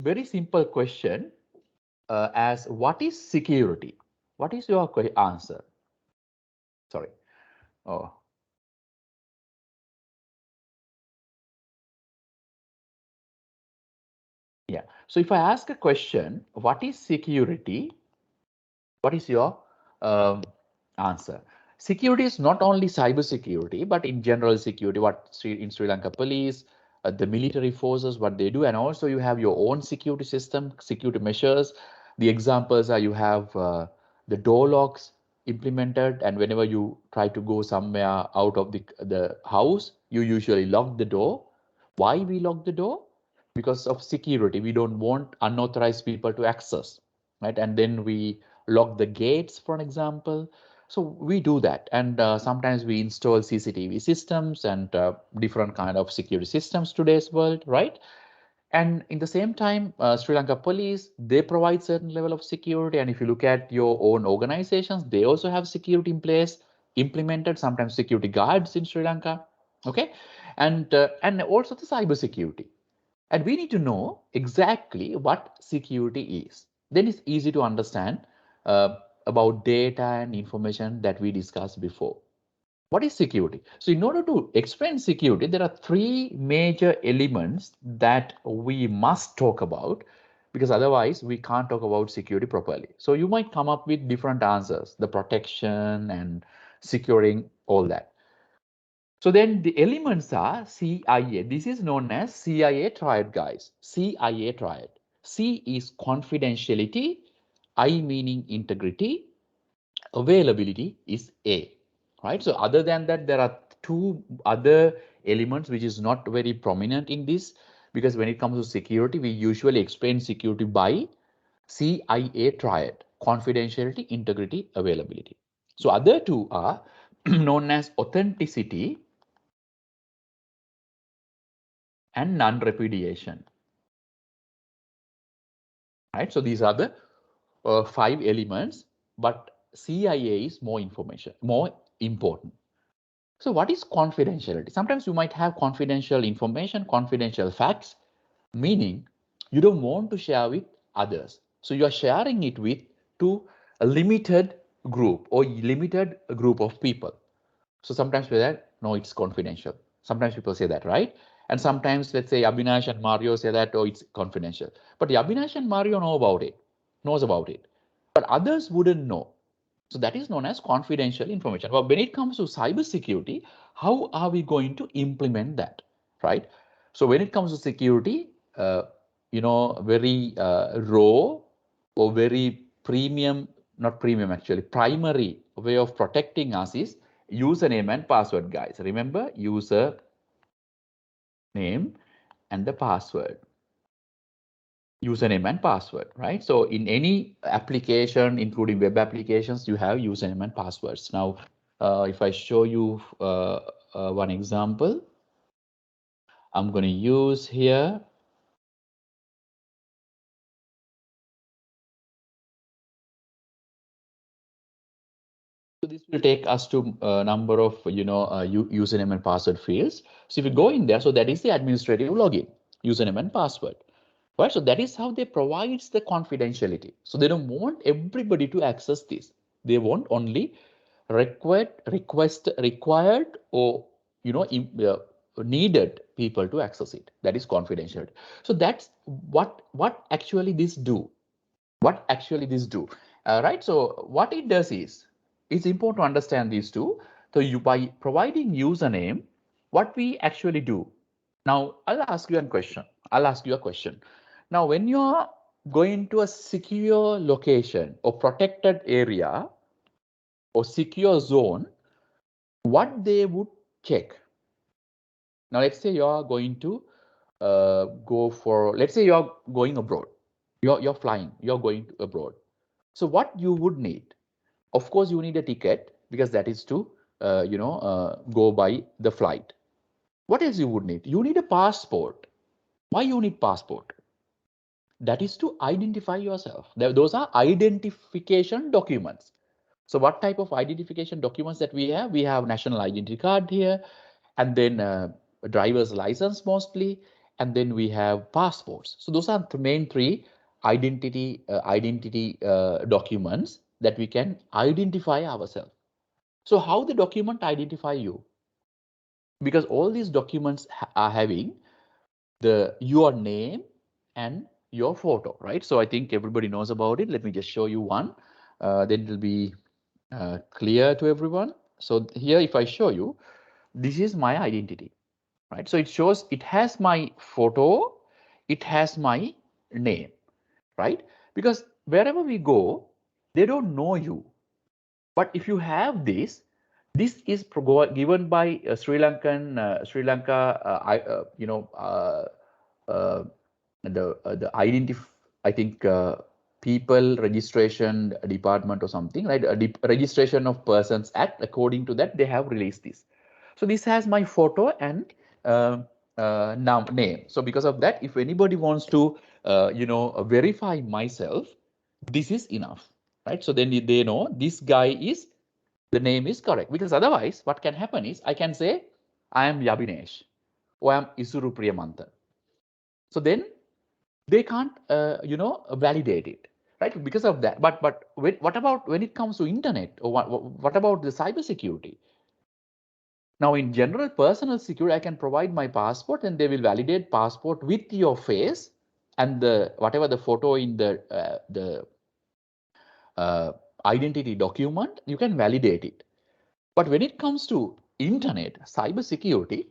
very simple question as what is security? What is your answer? Sorry. Oh, yeah. So if I ask a question, what is security? What is your answer? Security is not only cyber security, but in general security, what in Sri Lanka police, the military forces, what they do, and also you have your own security system, security measures. The examples are you have the door locks implemented, and whenever you try to go somewhere out of the house, you usually lock the door. Why we lock the door? Because of security. We don't want unauthorized people to access, right? And then we lock the gates, for an example. So we do that, and sometimes we install CCTV systems and different kind of security systems today's world, right? And in the same time, Sri Lanka police, they provide certain level of security. And if you look at your own organizations, they also have security in place, implemented, sometimes security guards in Sri Lanka. Okay, and also the cyber security. And we need to know exactly what security is. Then it's easy to understand uh, about data and information that we discussed before. What is security? So in order to explain security, there are three major elements that we must talk about, because otherwise we can't talk about security properly. So you might come up with different answers, the protection and securing, all that. So then the elements are CIA. This is known as CIA triad, guys. CIA triad. C is confidentiality, I meaning integrity, availability is A, right? So other than that, there are two other elements which is not very prominent in this, because when it comes to security, we usually explain security by CIA triad: confidentiality, integrity, availability. So other two are known as authenticity and non-repudiation, right? So these are the five elements, but CIA is more information, more important. So what is confidentiality? Sometimes you might have confidential information, confidential facts, meaning you don't want to share with others. So you are sharing it with to a limited group or limited group of people. So sometimes we say, no, it's confidential. Sometimes people say that, right? And sometimes, let's say, Abhinash and Mario say that, oh, it's confidential. But Abhinash and Mario knows about it. But others wouldn't know. So that is known as confidential information. But when it comes to cybersecurity, how are we going to implement that, right? So when it comes to security, very raw or very premium, not premium actually, primary way of protecting us is username and password, guys. Remember, user name and the password. Username and password, right? So in any application, including web applications, you have username and passwords. Now, if I show you one example, I'm going to use here. So this will take us to a number of, username and password fields. So if you go in there, so that is the administrative login, username and password. Right, so that is how they provides the confidentiality. So they don't want everybody to access this. They want only required or needed people to access it. That is confidentiality. So that's what actually this do. What actually this do, right? So what it does is, it's important to understand these two. So you, by providing username, what we actually do. Now I'll ask you a question. Now when you are going to a secure location or protected area or secure zone, what they would check. Now let's say you are going to go for, let's say you're going abroad, you're flying, you're going abroad. So what you would need, of course, you need a ticket, because that is to go by the flight. What else you would need? You need a passport. Why you need passport? That is to identify yourself. Those are identification documents. So what type of identification documents that we have? We have national identity card here, and then a driver's license mostly, and then we have passports. So those are the main three identity documents that we can identify ourselves. So how the document identify you? Because all these documents are having your name and your photo, right? So I think everybody knows about it. Let me just show you one. Then it will be clear to everyone. So here, if I show you, this is my identity, right? So it shows, it has my photo, it has my name, right? Because wherever we go, they don't know you. But if you have this is given by Sri Lanka, the I think people registration department or something, right? Registration of Persons Act. According to that, they have released this. So this has my photo and now name. So because of that, if anybody wants to verify myself, this is enough, right? So then they know this guy is, the name is correct. Because otherwise, what can happen is I can say I am Yabinesh or I am Isuru Priyamanthan. So then they can't validate it, right? Because of that. But what about when it comes to internet, or what about the cyber security? Now in general personal security, I can provide my passport and they will validate passport with your face and the whatever the photo in the identity document, you can validate it. But when it comes to internet cyber security,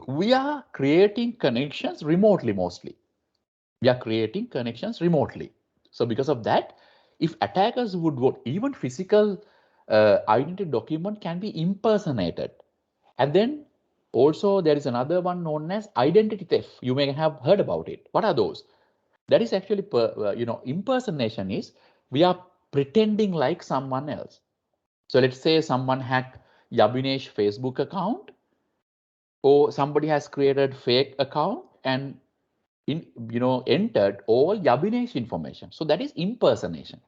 we are creating connections remotely mostly. We are creating connections remotely. So because of that, if attackers would want, even physical identity document can be impersonated. And then also there is another one known as identity theft. You may have heard about it. What are those? That is actually, impersonation is we are pretending like someone else. So let's say someone hacked Yabinesh Facebook account, or somebody has created fake account and entered all Yabinesh information. So that is impersonation.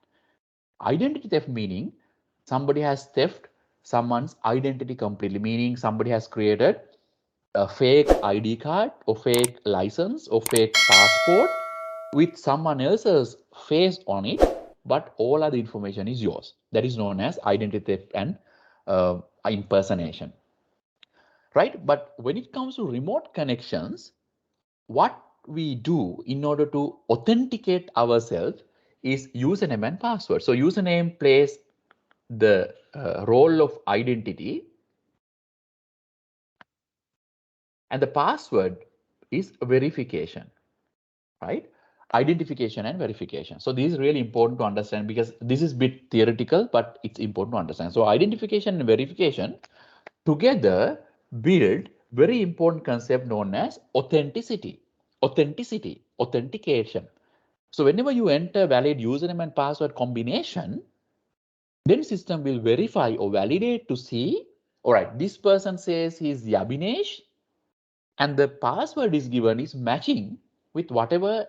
Identity theft meaning somebody has theft someone's identity completely, meaning somebody has created a fake ID card or fake license or fake passport with someone else's face on it, but all other information is yours. That is known as identity theft and impersonation, right? But when it comes to remote connections, what we do in order to authenticate ourselves is username and password. So username plays the role of identity and the password is verification, right? Identification and verification. So this is really important to understand because this is a bit theoretical, but it's important to understand. So identification and verification together build very important concept known as authenticity, authentication. So whenever you enter valid username and password combination, then system will verify or validate to see, all right, this person says he's Yabinesh and the password is given is matching with whatever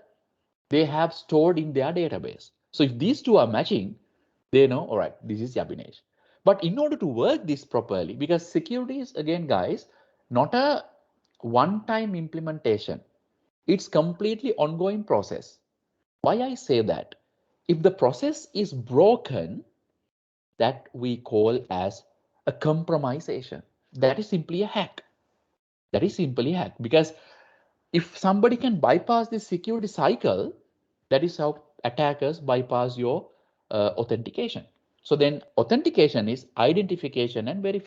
they have stored in their database. So if these two are matching, they know, all right, this is Yabinesh. But in order to work this properly, because security is, again, guys, not a one-time implementation. It's completely ongoing process. Why I say that? If the process is broken, that we call as a compromisation. That is simply a hack. That is simply a hack. Because if somebody can bypass this security cycle, that is how attackers bypass your authentication. So then authentication is identification and verification.